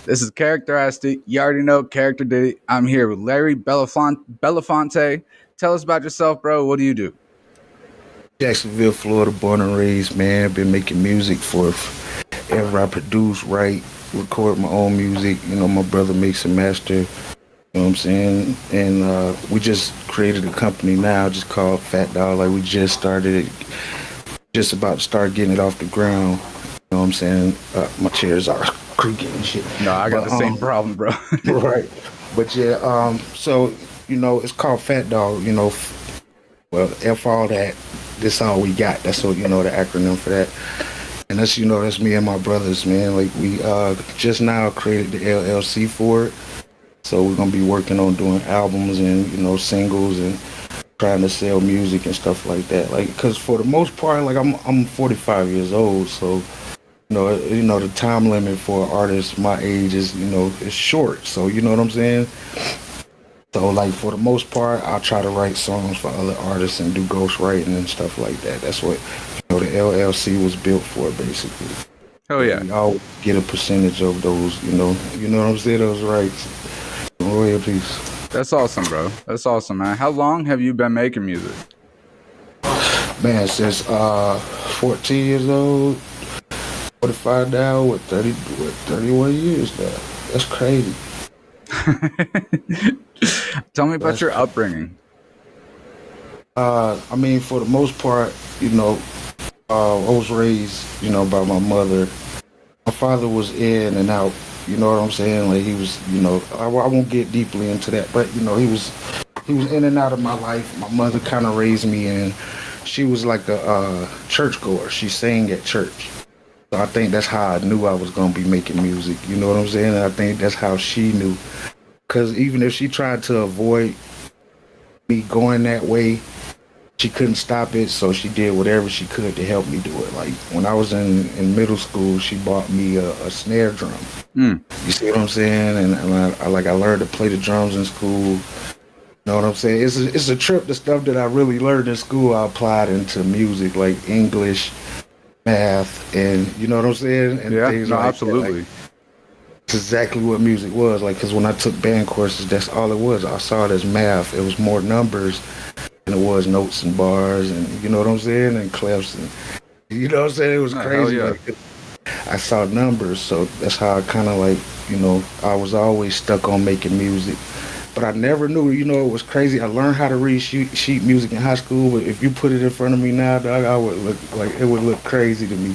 This is Character Asked It. You already know Character Did It. I'm here with Larry Belafonte. Tell us about yourself, bro. What do you do? Jacksonville, Florida, born and raised, man. Been making music for ever I produce, write, record my own music. You know, my brother makes and master. You know what I'm saying? And we just created a company now just called Fat Dog. Like we just started it, just about to start getting it off the ground. You know what I'm saying? My chairs are creaking and shit. No, I got the same problem, bro. Right. But yeah, so, it's called Fat Dog, well, F all that. This all we got. That's what, the acronym for that. And that's me and my brothers, man. Like we just now created the LLC for it. So we're gonna be working on doing albums and, singles and trying to sell music and stuff like that. Like, cause for the most part, like I'm 45 years old, so the time limit for artists my age is short. So you know what I'm saying? So like for the most part, I'll try to write songs for other artists and do ghost writing and stuff like that. That's what the LLC was built for, basically. Oh yeah. We all get a percentage of those, you know what I'm saying? Those rights, royalties. That's awesome, bro. That's awesome, man. How long have you been making music? Man, since 14 years old, 45 now, with 31 years now. That's crazy. Tell me about your upbringing. I mean, for the most part, I was raised, by my mother. My father was in and out, you know what I'm saying? Like he was, I won't get deeply into that, but he was in and out of my life. My mother kind of raised me, and she was like a churchgoer. She sang at church. So I think that's how I knew I was going to be making music. You know what I'm saying? And I think that's how she knew. Because even if she tried to avoid me going that way, she couldn't stop it. So she did whatever she could to help me do it. Like when I was in middle school, she bought me a snare drum. You see what I'm saying? And I learned to play the drums in school. You know what I'm saying? It's a trip. The stuff that I really learned in school, I applied into music, like English, math, and you know what I'm saying? And Yeah, things no, like absolutely. that. Like, it's exactly what music was. Like, because when I took band courses, that's all it was. I saw it as math. It was more numbers than it was notes and bars, and you know what I'm saying? And clefs, and you know what I'm saying? It was crazy. Yeah. Like, I saw numbers, so that's how I kind of like, I was always stuck on making music. But I never knew, it was crazy. I learned how to read sheet music in high school, but if you put it in front of me now, dog, I would look like it would look crazy to me.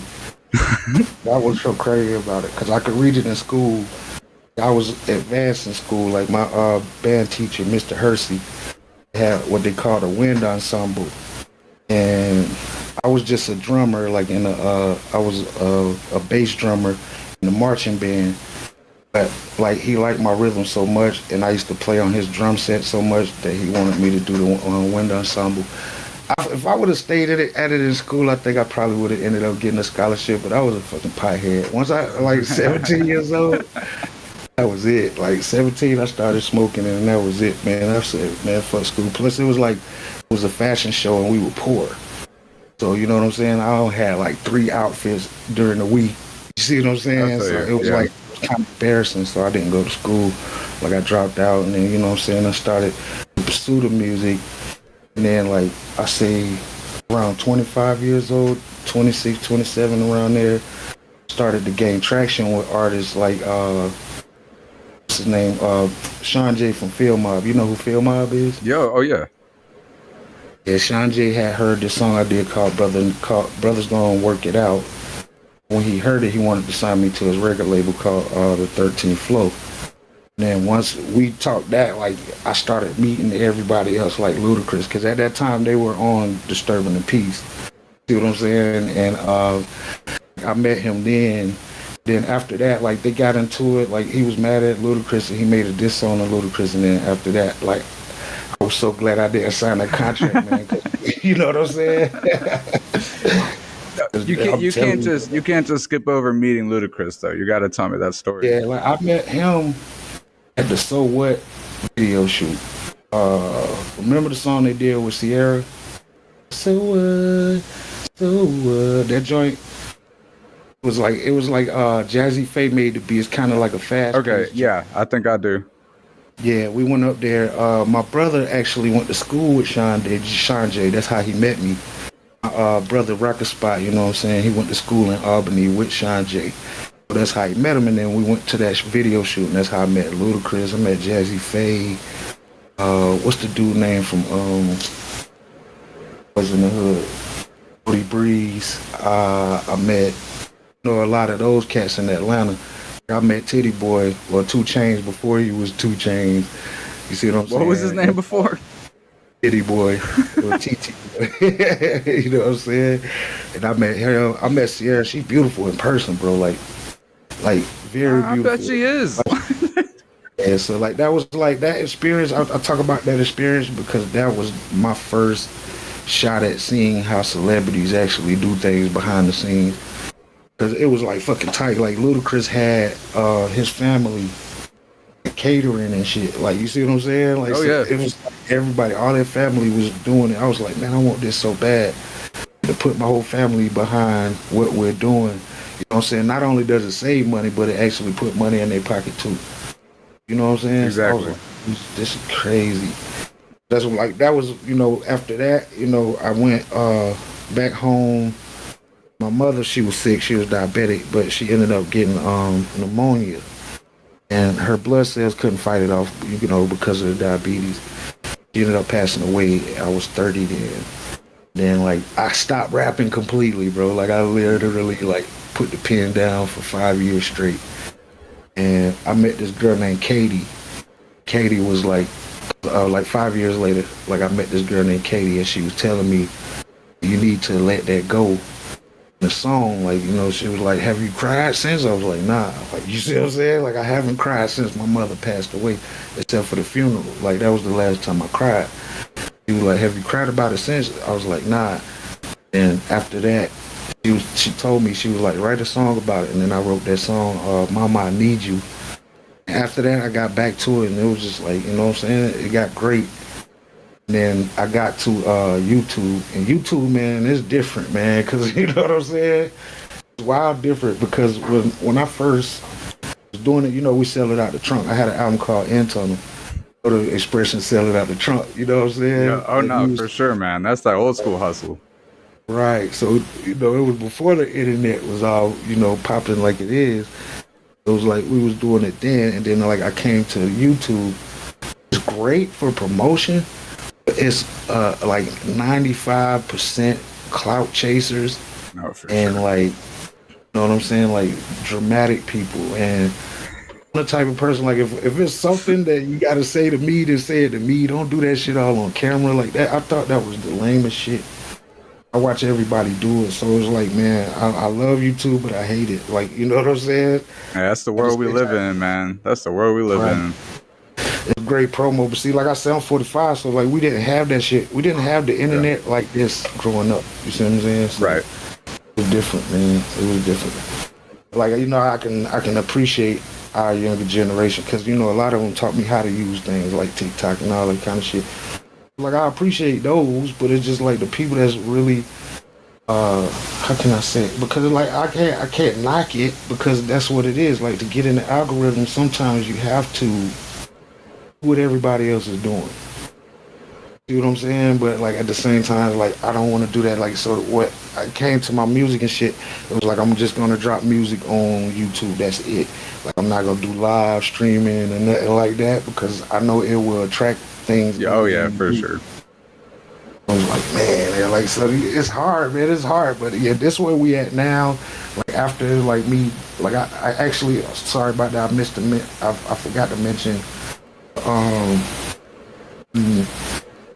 That was so crazy about it, because I could read it in school. I was advanced in school. Like my band teacher, Mr. Hersey, had what they called a wind ensemble, and I was just a drummer. Like I was a bass drummer in the marching band. But like he liked my rhythm so much, and I used to play on his drum set so much that he wanted me to do the wind ensemble. If I would have stayed at it in school, I think I probably would have ended up getting a scholarship. But I was a fucking pothead. Once I 17 years old, that was it. Like 17, I started smoking, and that was it, man. I said, man, fuck school. Plus, it was a fashion show, and we were poor. So you know what I'm saying? I only had like 3 outfits during the week. You see what I'm saying? So it was like kind of embarrassing. So I didn't go to school. Like I dropped out, and then you know what I'm saying? I started to pursue the music. And then, like, I say around 25 years old, 26, 27, around there, started to gain traction with artists like, what's his name? Sean J from Field Mob. You know who Field Mob is? Oh yeah. Yeah, Sean J had heard this song I did called Brothers Gonna Work It Out. When he heard it, he wanted to sign me to his record label called the 13th Flow. And then once we talked that, like, I started meeting everybody else, like Ludacris, because at that time they were on Disturbing the Peace. See what I'm saying? And I met him then. Then after that, like, they got into it. Like, he was mad at Ludacris, and he made a diss song on Ludacris. And then after that, like, I was so glad I didn't sign that contract, man. 'Cause, you know what I'm saying? You can't just skip over meeting Ludacris though. You got to tell me that story. Yeah, like I met him at the So What video shoot. Remember the song they did with Sierra? So what? That joint. It was like Jazzy Faye made the beat. It's kind of like a fast Okay, paced. yeah, I think I do. Yeah, we went up there. My brother actually went to school with Sean J. That's how he met me. My brother Rocket Spot, you know what I'm saying? He went to school in Albany with Sean J. So that's how he met him, and then we went to that video shoot, and that's how I met Ludacris. I met Jazzy Faye. What's the dude name from was in the hood? Cody Breeze. I met a lot of those cats in Atlanta. I met Titty Boy or Two Chains before he was Two Chains. You see what I'm What was his saying? name before? Titty Boy or TT Boy. You know what I'm saying? And I met her. I met Sierra. She's beautiful in person, bro. Like very I bet beautiful. she is. And so like that was like that experience. I talk about that experience because that was my first shot at seeing how celebrities actually do things behind the scenes. Because it was like fucking tight. Like Ludacris had his family catering and shit. Like you see what I'm saying? Like Oh so yeah, it was like everybody, all their family was doing it. I was like, man, I want this so bad to put my whole family behind what we're doing. You know what I'm saying? Not only does it save money, but it actually put money in their pocket too. You know what I'm saying? So I was exactly. like, this is crazy. That's what, like that was, after that, I went back home. My mother, she was sick, she was diabetic, but she ended up getting pneumonia. And her blood cells couldn't fight it off, because of the diabetes. She ended up passing away. I was 30 then. Then like I stopped rapping completely, bro. Like I literally like put the pen down for 5 years straight. And I met this girl named Katie. Katie was like 5 years later, like I met this girl named Katie, and she was telling me, you need to let that go. The song, like, she was like, have you cried since? I was like, nah. Like, you see what I'm saying? Like, I haven't cried since my mother passed away, except for the funeral. Like, that was the last time I cried. She was like, have you cried about it since? I was like, nah. And after that, she told me, she was like, write a song about it. And then I wrote that song, Mama, I Need You. After that, I got back to it, and it was just like, you know what I'm saying? It got great. And then I got to YouTube, and YouTube, man, is different, man, because you know what I'm saying? It's wild different, because when I first was doing it, we sell it out the trunk. I had an album called Internal. The expression sell it out the trunk, you know what I'm saying? Yeah. Oh no, for sure, man. That's that old school hustle. Right. So, it was before the internet was all, popping like it is. It was like we was doing it then, and then like I came to YouTube. It's great for promotion. It's like 95% clout chasers No, for and sure. like, you know what I'm saying, like dramatic people. And I'm the type of person, like if it's something that you gotta say to me, then say it to me. Don't do that shit all on camera like that. I thought that was the lamest shit. I watch everybody do it, so it's like, man, I love YouTube, but I hate it. Like, you know what I'm saying? Yeah, that's the At the world we same live time, in, man. That's the world we live right. in. It's great promo, but see, like I said, I'm 45, so like we didn't have that shit. We didn't have the Yeah. internet like this growing up. You see what I'm saying? So Right. it was different, man. It was different. Like I can appreciate our younger generation because a lot of them taught me how to use things like TikTok and all that kind of shit. Like I appreciate those, but it's just like the people that's really how can I say it? Because like I can't knock it because that's what it is. Like to get in the algorithm, sometimes you have to do what everybody else is doing. See what I'm saying? But like at the same time, like I don't want to do that. Like so, what I came to my music and shit, it was like I'm just gonna drop music on YouTube. That's it. Like I'm not gonna do live streaming and nothing like that because I know it will attract things Yeah. other Oh yeah, than for me. sure. I was like, man, they're like, so it's hard, man. It's hard, but yeah, this where we at now. Like after like me, like I actually sorry about that. I missed I forgot to mention. Um, he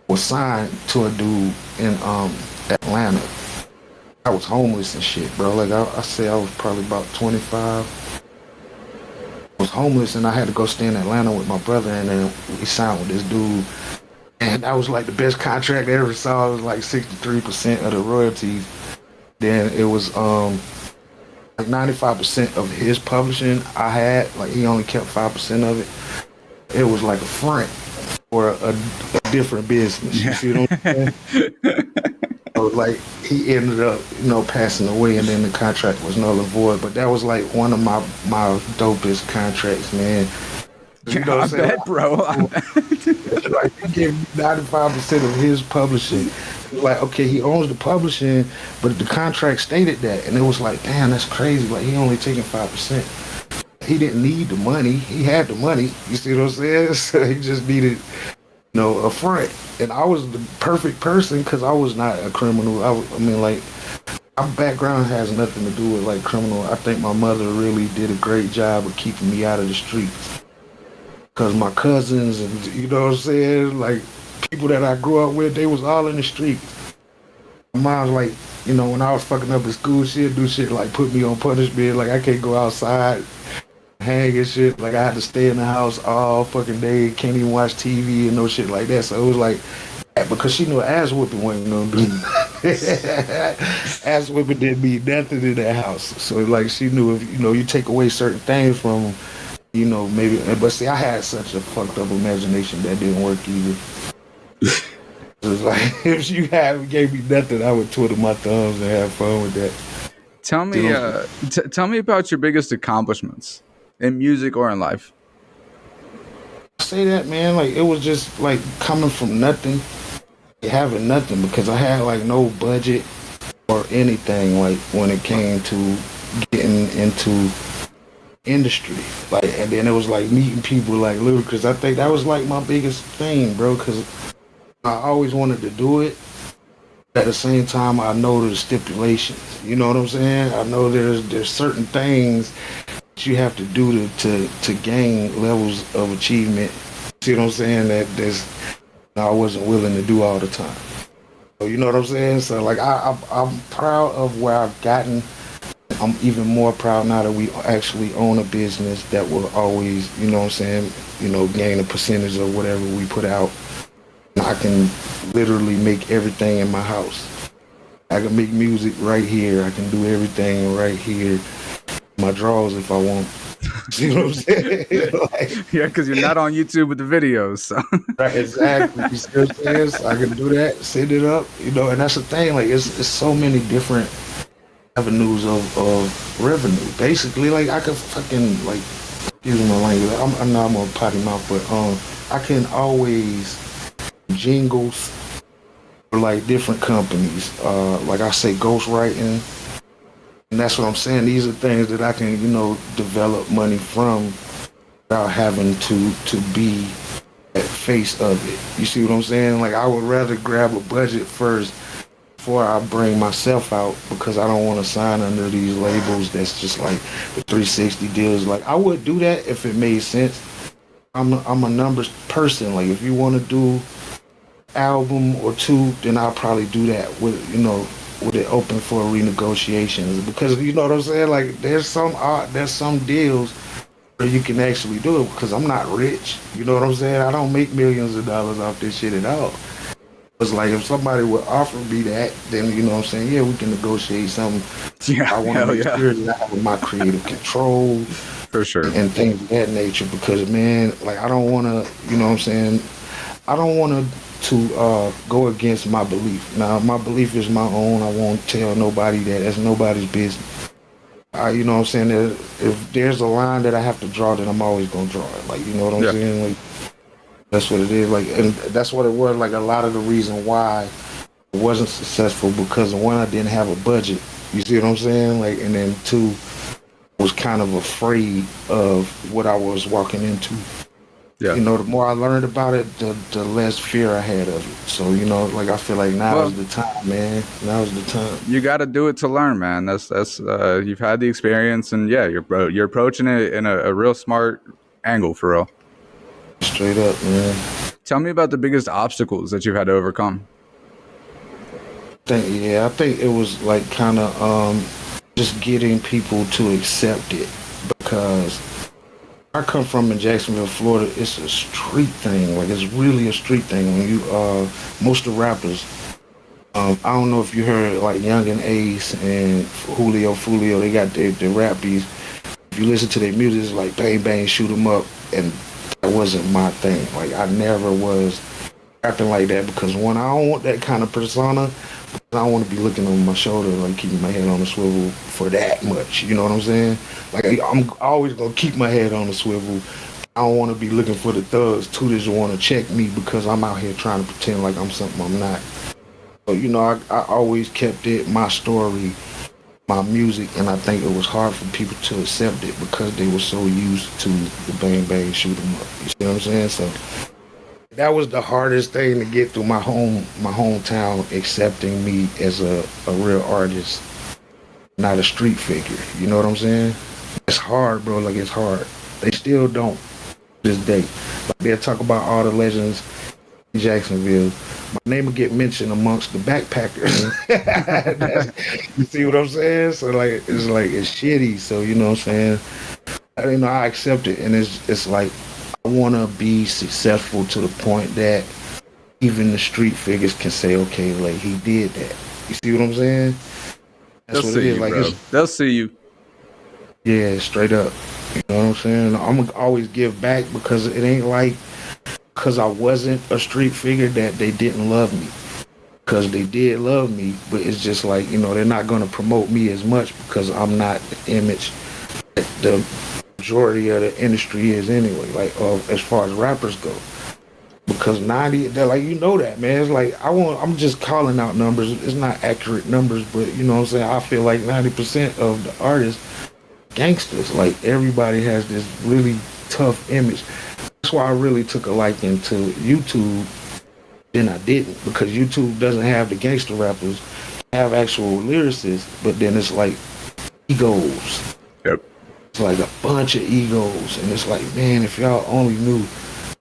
was signed to a dude in Atlanta. I was homeless and shit, bro. Like I say, I was probably about 25. I was homeless and I had to go stay in Atlanta with my brother, and then we signed with this dude. And that was like the best contract I ever saw. It was like 63% of the royalties. Then it was like 95% of his publishing I had. Like he only kept 5% of it. It was like a front for a different business. You Yeah. see what I'm saying? So like he ended up, passing away, and then the contract was null and void. But that was like one of my dopest contracts, man. You Yeah, know what I I'm saying? bet, bro. I bet. Like he gave me 95% of his publishing. Like, okay, he owns the publishing, but the contract stated that, and it was like, damn, that's crazy. Like he only taking 5%. He didn't need the money. He had the money. You see what I'm saying? So he just needed, a front. And I was the perfect person because I was not a criminal. I mean, like, my background has nothing to do with like criminal. I think my mother really did a great job of keeping me out of the streets. Cause my cousins and you know what I'm saying, like people that I grew up with, they was all in the streets. My mom's like, when I was fucking up in school, she'd do shit like put me on punishment, like I can't go outside, hang and shit. Like I had to stay in the house all fucking day, can't even watch TV and no shit like that. So it was like, because she knew ass whooping wasn't gonna do. Ass whooping didn't mean nothing in that house. So like she knew if you take away certain things from them, maybe. But see, I had such a fucked up imagination that didn't work either. It was like if you gave me nothing, I would twiddle my thumbs and have fun with that. Tell me, tell me about your biggest accomplishments in music or in life. I say that, man, like it was just like coming from nothing, having nothing, because I had like no budget or anything. Like when it came to getting into industry, like, and then it was like meeting people like Ludacris. I think that was like my biggest thing, bro, because I always wanted to do it. At the same time, I know there's stipulations. You know what I'm saying? I know there's certain things that you have to do to gain levels of achievement. See what I'm saying? That I wasn't willing to do all the time. So you know what I'm saying? So like I'm proud of where I've gotten. I'm even more proud now that we actually own a business that will always, gain a percentage of whatever we put out. I can literally make everything in my house. I can make music right here. I can do everything right here. My drawers if I want. See what I'm saying? Like, Yeah, because you're not on YouTube with the videos. So. right, exactly. You see what I'm saying? So I can do that, send it up, and that's the thing. Like, it's so many different avenues of revenue. Basically, like, I could fucking, like, excuse my language. I'm not a potty mouth, but I can always jingles for like different companies. Like I say, ghostwriting, and that's what I'm saying. These are things that I can, develop money from without having to be at face of it. You see what I'm saying? Like I would rather grab a budget first before I bring myself out, because I don't want to sign under these labels that's just like the 360 deals. Like I would do that if it made sense. I'm a numbers person. Like if you want to do album or two, then I'll probably do that with it open for renegotiations, because you know what I'm saying. Like there's some deals where you can actually do it, because I'm not rich. You know what I'm saying? I don't make millions of dollars off this shit at all. It's like if somebody would offer me that, then you know what I'm saying. Yeah, we can negotiate something. Yeah, I want to make sure that I have my creative control for sure, and things of that nature, because man, like I don't want to. You know what I'm saying? I don't want to go against my belief. Now, my belief is my own. I won't tell nobody that. That's nobody's business. You know what I'm saying? If there's a line that I have to draw, then I'm always going to draw it. Like, you know what I'm saying? Like, that's what it is. Like, and that's what it was. Like, a lot of the reason why it wasn't successful, because one, I didn't have a budget. You see what I'm saying? Like, and then two, I was kind of afraid of what I was walking into. Yeah. The more I learned about it, the less fear I had of it. So, like I feel like now is the time, man. Now is the time. You got to do it to learn, man. That's you've had the experience, and yeah, you're approaching it in a real smart angle, for real. Straight up, man. Tell me about the biggest obstacles that you've had to overcome. I think it was like kind of just getting people to accept it, because I come from in Jacksonville, Florida. It's a street thing. Like it's really a street thing. When you most of the rappers, I don't know if you heard like Young and Ace and Julio Fulio. They got their rap beats. If you listen to their music, it's like bang bang, shoot 'em up, and that wasn't my thing. Like I never was acting like that because when I don't want that kind of persona, I don't want to be looking over my shoulder, like keeping my head on the swivel for that much. You know what I'm saying? Like I'm always gonna keep my head on the swivel. I don't want to be looking for the thugs too that want to check me because I'm out here trying to pretend like I'm something I'm not. So you know, I always kept it my story, my music, and I think it was hard for people to accept it because they were so used to the bang bang shoot 'em up. You see what I'm saying? So that was the hardest thing to get through my hometown accepting me as a real artist, not a street figure. You know what I'm saying? It's hard, bro. Like it's hard. They still don't to this day. Like they'll talk about all the legends in Jacksonville. My name will get mentioned amongst the backpackers. You see what I'm saying? So like it's shitty. So you know what I'm saying? I accept it, and it's like I want to be successful to the point that even the street figures can say, okay, like he did that. You see what I'm saying? They'll That's what it see is. you, Like bro. it's They'll see you. yeah, straight up. You know what I'm saying? I'm gonna always give back because it ain't like because I wasn't a street figure that they didn't love me. Because they did love me, but it's just like they're not gonna promote me as much because I'm not the image that the majority of the industry is anyway. Like as far as rappers go. Because 90, they're like, that, man. It's like, I'm just calling out numbers. It's not accurate numbers, but you know what I'm saying? I feel like 90% of the artists, gangsters. Like, everybody has this really tough image. That's why I really took a liking to YouTube. Then I didn't, because YouTube doesn't have the gangster rappers, have actual lyricists, but then it's like egos. Yep. It's like a bunch of egos. And it's like, man, if y'all only knew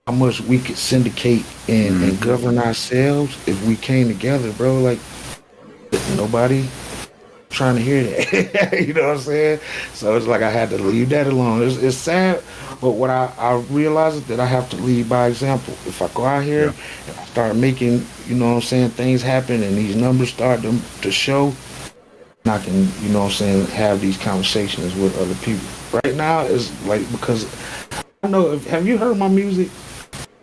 how much we could syndicate and govern ourselves if we came together, bro. Like nobody trying to hear that. You know what I'm saying? So it's like I had to leave that alone. It's sad, but what I realized is that I have to lead by example. If I go out here and I start making, things happen and these numbers start to show, I can, have these conversations with other people. Right now, it's like because I know. Have you heard my music?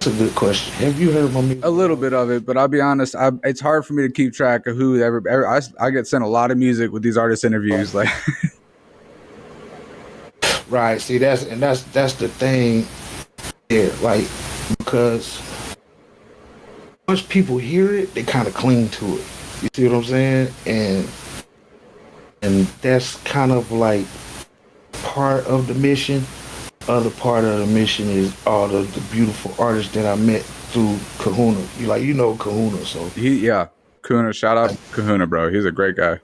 That's a good question. Have you heard my music? A little bit of it, but I'll be honest. It's hard for me to keep track of who ever. I get sent a lot of music with these artist interviews. Like, right. See, that's the thing. Yeah, like because once people hear it, they kind of cling to it. You see what I'm saying? And that's kind of like part of the mission. Other part of the mission is all of the beautiful artists that I met through Kahuna. You know Kahuna, so Kahuna. Shout out Kahuna, bro. He's a great guy.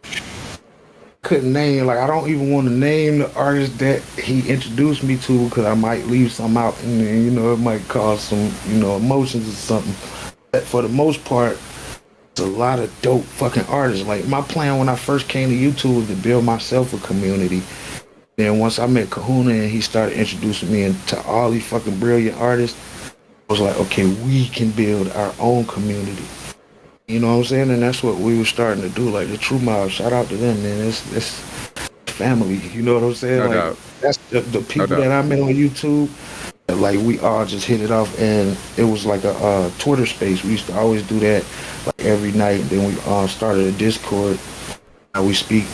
Couldn't name, I don't even want to name the artist that he introduced me to because I might leave some out and then, it might cause some, emotions or something. But for the most part, it's a lot of dope fucking artists. Like my plan when I first came to YouTube was to build myself a community. Then once I met Kahuna and he started introducing me into all these fucking brilliant artists, I was like, okay, we can build our own community. You know what I'm saying? And that's what we were starting to do. Like the True Mob, shout out to them, man. It's family. You know what I'm saying? No doubt. That's the people that I met on YouTube. Like we all just hit it off, and it was like a Twitter space. We used to always do that like every night. Then we started a Discord. And we speak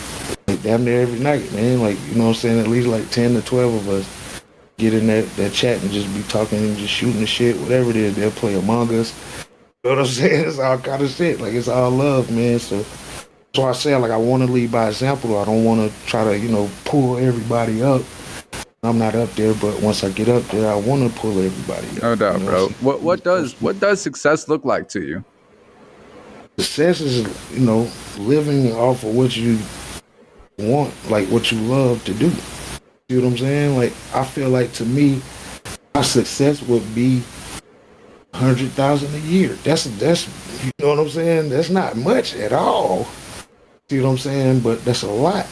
like damn near every night, man. Like you know what I'm saying? At least like 10 to 12 of us get in that chat and just be talking and just shooting the shit, whatever it is. They'll play Among Us. You know what I'm saying? It's all kind of shit. Like it's all love, man. So that's why I say like I want to lead by example. I don't want to try to pull everybody up. I'm not up there, but once I get up there, I want to pull everybody up. No doubt, bro. What does success look like to you? Success is living off of what you want, like what you love to do. You know what I'm saying? Like I feel like to me, my success would be 100,000 a year. That's you know what I'm saying? That's not much at all. See what I'm saying? But that's a lot.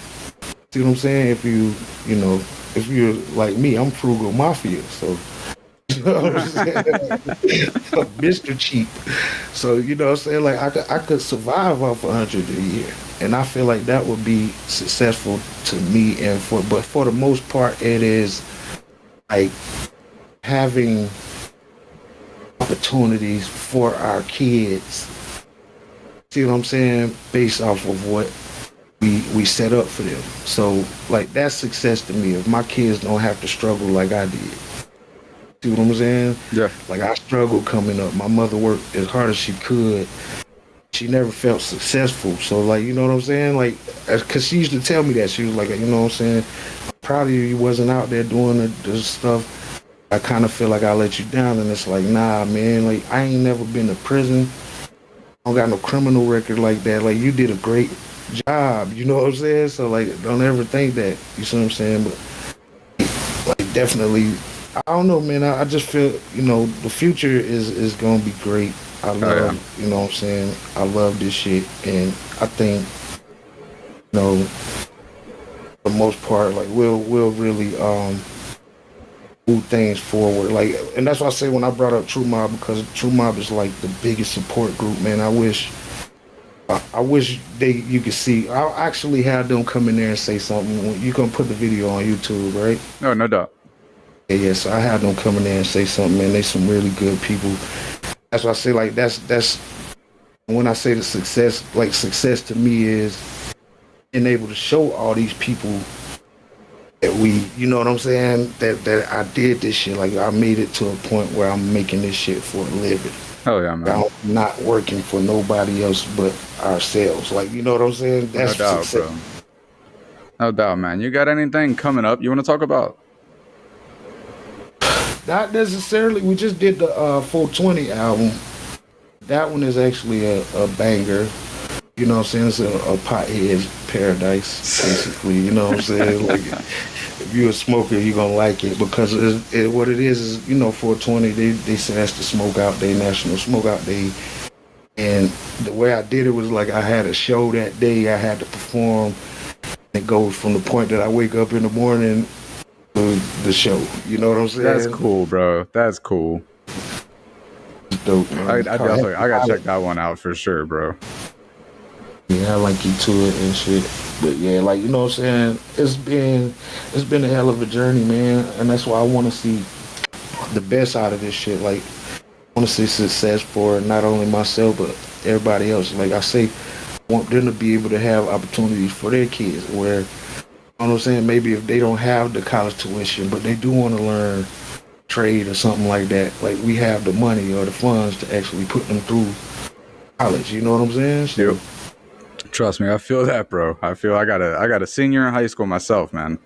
See what I'm saying? If you're like me, I'm frugal mafia, so you know what I'm saying? Mr. Cheap. So you know what I'm saying? Like I could survive off 100 a year, and I feel like that would be successful to me. But for the most part, it is like having opportunities for our kids. See what I'm saying? Based off of what we set up for them. So like that's success to me. If my kids don't have to struggle like I did. See what I'm saying? Yeah. Like I struggled coming up. My mother worked as hard as she could. She never felt successful. So like, you know what I'm saying? Like, cause she used to tell me that. She was like, you know what I'm saying? I'm proud of you. You wasn't out there doing the stuff. I kind of feel like I let you down. And it's like, nah, man. Like I ain't never been to prison. I don't got no criminal record like that. Like you did a great job. You know what I'm saying? So like, don't ever think that. You see what I'm saying? But like, definitely, I don't know, man. I just feel, you know, the future is gonna be great. I love, you know what I'm saying? I love this shit, and I think, you know, for the most part, like we'll really move things forward. Like, and that's why I say when I brought up True Mob, because True Mob is like the biggest support group, man. I wish you could see. I'll actually have them come in there and say something. You can put the video on YouTube, right? No, no doubt. Yeah, so I have them come in there and say something, man. They some really good people. That's why I say like that's when I say the success, like success to me is being able to show all these people that we, you know what I'm saying, that I did this shit. Like I made it to a point where I'm making this shit for a living. Hell yeah, man. I'm not working for nobody else but ourselves. Like, you know what I'm saying? That's no doubt, success. bro. No doubt, man. You got anything coming up you want to talk about? Not necessarily. We just did the 420 album. That one is actually a banger. You know what I'm saying? It's a pothead's paradise, basically. You know what I'm saying? Like, if you're a smoker, you're going to like it because what it is, you know, 420, they say that's the Smoke Out Day, National Smoke Out Day. And the way I did it was like I had a show that day. I had to perform. It goes from the point that I wake up in the morning to the show. You know what I'm saying? That's cool, bro. That's cool. Dope, man. I gotta check that one out for sure, bro. Yeah, I like you to it and shit. But yeah, like, you know what I'm saying? It's been a hell of a journey, man. And that's why I want to see the best out of this shit. Like, I want to see success for not only myself, but everybody else. Like I say, I want them to be able to have opportunities for their kids where, you know what I'm saying, maybe if they don't have the college tuition, but they do want to learn trade or something like that, like we have the money or the funds to actually put them through college. You know what I'm saying? So, yep. Trust me, I feel that, bro. I got a senior in high school myself, man.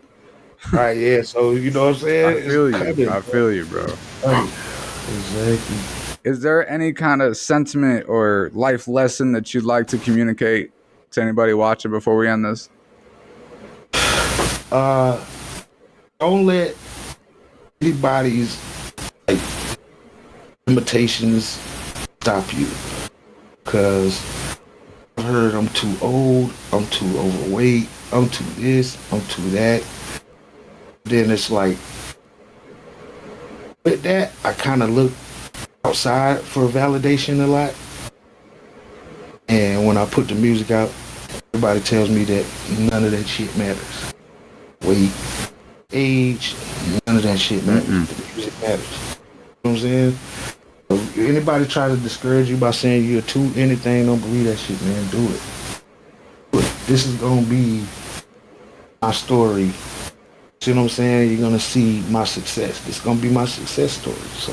Right, yeah. So you know what I'm saying? I feel you, bro. Exactly. Is there any kind of sentiment or life lesson that you'd like to communicate to anybody watching before we end this? Don't let anybody's like limitations stop you, because I heard I'm too old, I'm too overweight, I'm too this, I'm too that. Then it's like, with that, I kind of look outside for validation a lot. And when I put the music out, everybody tells me that none of that shit matters. Weight, age, none of that shit matters. The music matters. You know what I'm saying? So if anybody try to discourage you by saying you're too anything, don't believe that shit, man. Do it. But this is gonna be my story. See what I'm saying? You're gonna see my success. This is gonna be my success story. So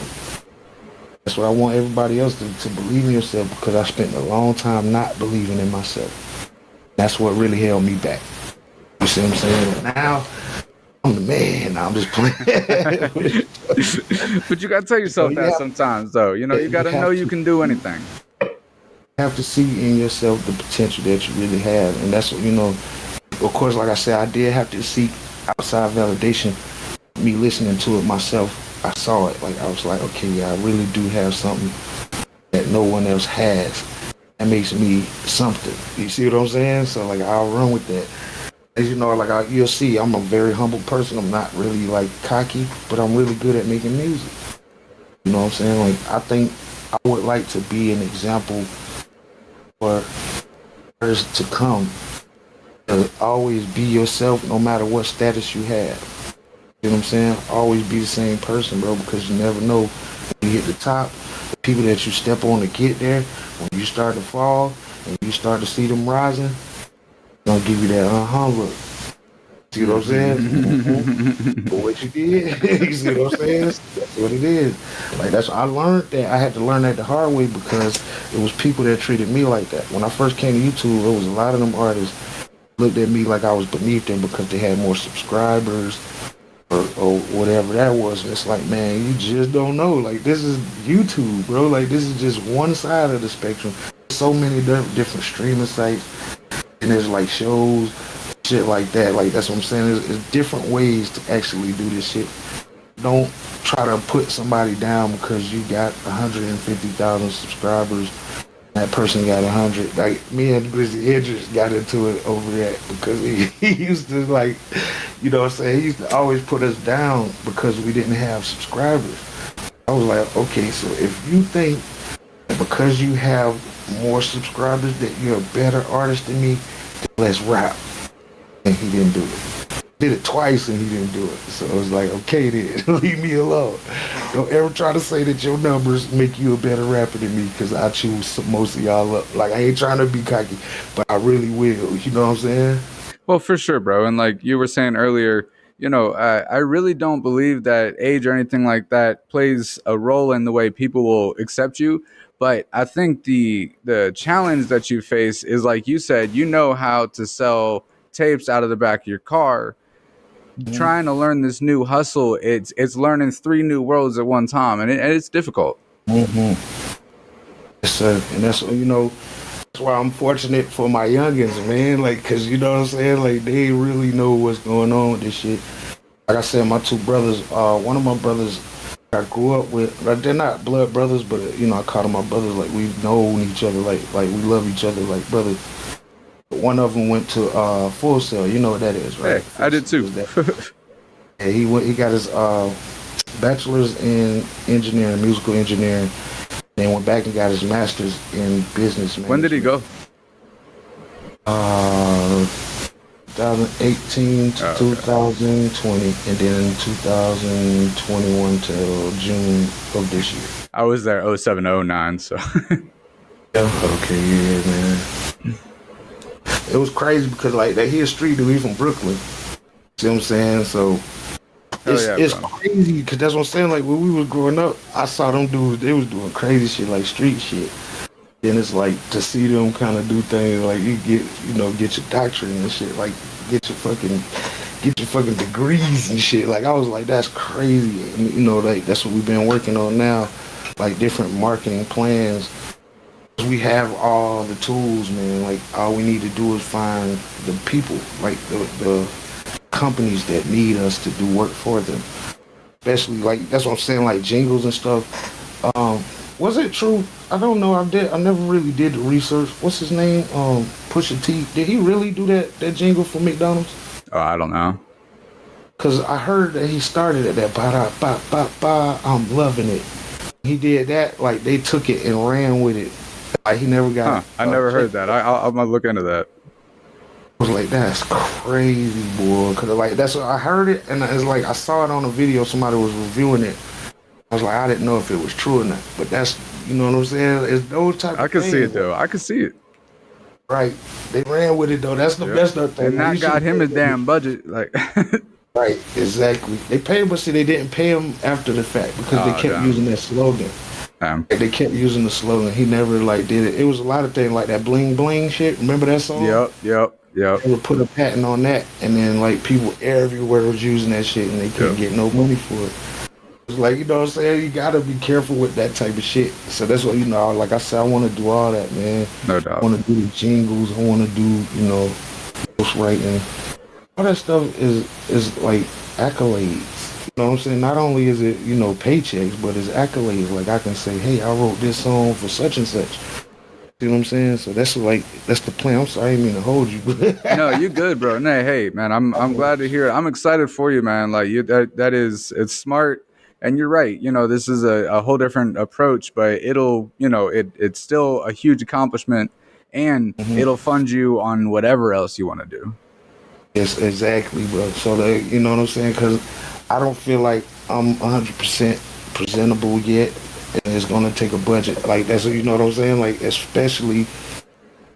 that's what I want everybody else to believe in yourself, because I spent a long time not believing in myself. That's what really held me back. You see what I'm saying? Now I'm the man. Now I'm just playing. But you gotta tell yourself that sometimes, though. You know, you gotta know you can do anything. You have to see in yourself the potential that you really have, and that's what, you know. Of course, like I said, I did have to seek outside validation. Me listening to it myself, I saw it. Like I was like, okay, yeah, I really do have something that no one else has. That makes me something. You see what I'm saying? So like, I'll run with that. As you know, like you'll see, I'm a very humble person. I'm not really like cocky, but I'm really good at making music. You know what I'm saying? Like, I think I would like to be an example for others to come. Always be yourself, no matter what status you have. You know what I'm saying? Always be the same person, bro, because you never know when you hit the top, people that you step on to get there, when you start to fall and you start to see them rising, gonna give you that look. See what I'm saying? For what you did, you see what I'm saying? That's what it is. Like that's I learned that I had to learn that the hard way because it was people that treated me like that. When I first came to YouTube, there was a lot of them artists looked at me like I was beneath them because they had more subscribers or whatever that was. And it's like, man, you just don't know. Like this is YouTube, bro. Like this is just one side of the spectrum. So many different streaming sites, and there's like shows, shit like that. Like that's what I'm saying. There's different ways to actually do this shit. Don't try to put somebody down because you got 150,000 subscribers. That person got 100. Like me and Grizzly Idris got into it over that because he used to like, you know what I'm saying? He used to always put us down because we didn't have subscribers. I was like, okay, so if you think that because you have more subscribers that you're a better artist than me, then let's rap. And he didn't do it. Did it twice and he didn't do it. So it was like, okay then, leave me alone. Don't ever try to say that your numbers make you a better rapper than me because I choose most of y'all up. Like I ain't trying to be cocky, but I really will. You know what I'm saying? Well, for sure, bro. And like you were saying earlier, I really don't believe that age or anything like that plays a role in the way people will accept you. But I think the challenge that you face is like you said, you know how to sell tapes out of the back of your car. Mm-hmm. Trying to learn this new hustle, it's learning three new worlds at one time, and it's difficult. Mm-hmm. Yes, sir. And that's that's why I'm fortunate for my youngins, man. Like, cause you know what I'm saying. Like they really know what's going on with this shit. Like I said, my two brothers. One of my brothers I grew up with. Like, they're not blood brothers, but I call them my brothers. Like we've known each other. Like we love each other like brothers. One of them went to Full Sail. You know what that is, right? Hey, I did too. Yeah, he went. He got his bachelor's in engineering, musical engineering. Then went back and got his master's in business management. When did he go? 2018 to 2020, and then 2021 till June of this year. I was there 0709, so. Okay, yeah, man. It was crazy because like that he a street dude, he from Brooklyn. See what I'm saying? So it's crazy because that's what I'm saying. Like when we was growing up, I saw them dudes. They was doing crazy shit like street shit. Then it's like to see them kind of do things like you get your doctorate and shit. Like get your fucking degrees and shit. Like I was like that's crazy. And, like that's what we've been working on now. Like different marketing plans. We have all the tools, man. Like all we need to do is find the people, like the companies that need us to do work for them. Especially like that's what I'm saying, like jingles and stuff. Was it true? I don't know. I never really did the research. What's his name? Pusha T. Did he really do that jingle for McDonald's? Oh, I don't know. Cause I heard that he started at that ba ba ba ba. I'm loving it. He did that. Like they took it and ran with it. Like he never got. I never heard that. I'm gonna look into that. I was like, that's crazy, boy. Cause like that's what I heard it, and it's like I saw it on a video. Somebody was reviewing it. I was like, I didn't know if it was true or not. But that's, you know what I'm saying? It's those type. I can see it though. I can see it. Right. They ran with it though. That's the best thing. And that got him a damn budget. Like. Right. Exactly. They paid, but see, they didn't pay him after the fact because they kept using that slogan. They kept using the slogan. He never like did it. It was a lot of things like that bling bling shit. Remember that song? Yep. They would put a patent on that, and then like people everywhere was using that shit, and they couldn't get no money for it. It's like, you know what I'm saying? You gotta be careful with that type of shit. So that's what, like I said, I want to do all that, man. No doubt. I want to do the jingles. I want to do, ghostwriting. All that stuff is like accolades. You know what I'm saying? Not only is it, paychecks, but it's accolades. Like I can say, hey, I wrote this song for such and such. You know what I'm saying? So that's the plan. I'm sorry, I didn't mean to hold you. No, you good, bro. No, hey, man, I'm glad to hear it. I'm excited for you, man. Like it's smart, and you're right. This is a whole different approach, but it's still a huge accomplishment, and it'll fund you on whatever else you want to do. Yes, exactly, bro. So that, you know what I'm saying? Because I don't feel like I'm 100% presentable yet, and it's gonna take a budget. Like that's you know what I'm saying. Like especially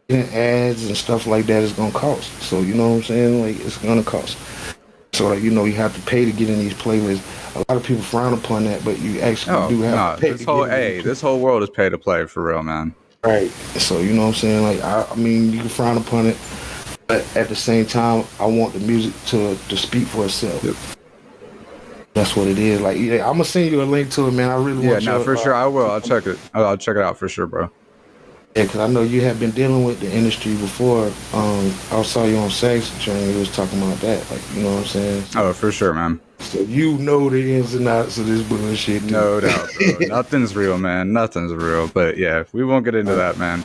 in ads and stuff like that is gonna cost. So you know what I'm saying. Like it's gonna cost. So like you know you have to pay to get in these playlists. A lot of people frown upon that, but you actually Oh do have to no, pay to get in these. this whole world is pay to play for real, man. Right. So you know what I'm saying. Like I mean, you can frown upon it, but at the same time, I want the music to speak for Yep. itself. That's what it is. Like, yeah, I'm gonna send you a link to it, man. I really Yeah, want no, your, for sure I will. I'll check it. I'll check it out for sure, bro. yeah, because I know you have been dealing with the industry before. I saw you on Sex Train. You was talking about that, like, you know what I'm saying? Oh, for sure, man. So you know the ins and outs of this bullshit, too. No doubt, bro. Nothing's real, man. Nothing's real. But yeah, we won't get into that, man.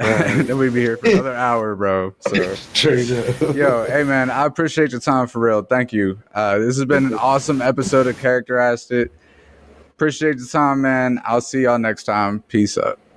Right. Then we'd be here for another hour, bro. So, Straight up. yo, hey, man, I appreciate your time for real. Thank you. This has been an awesome episode of Character Asked It. Appreciate the time, man. I'll see y'all next time. Peace up.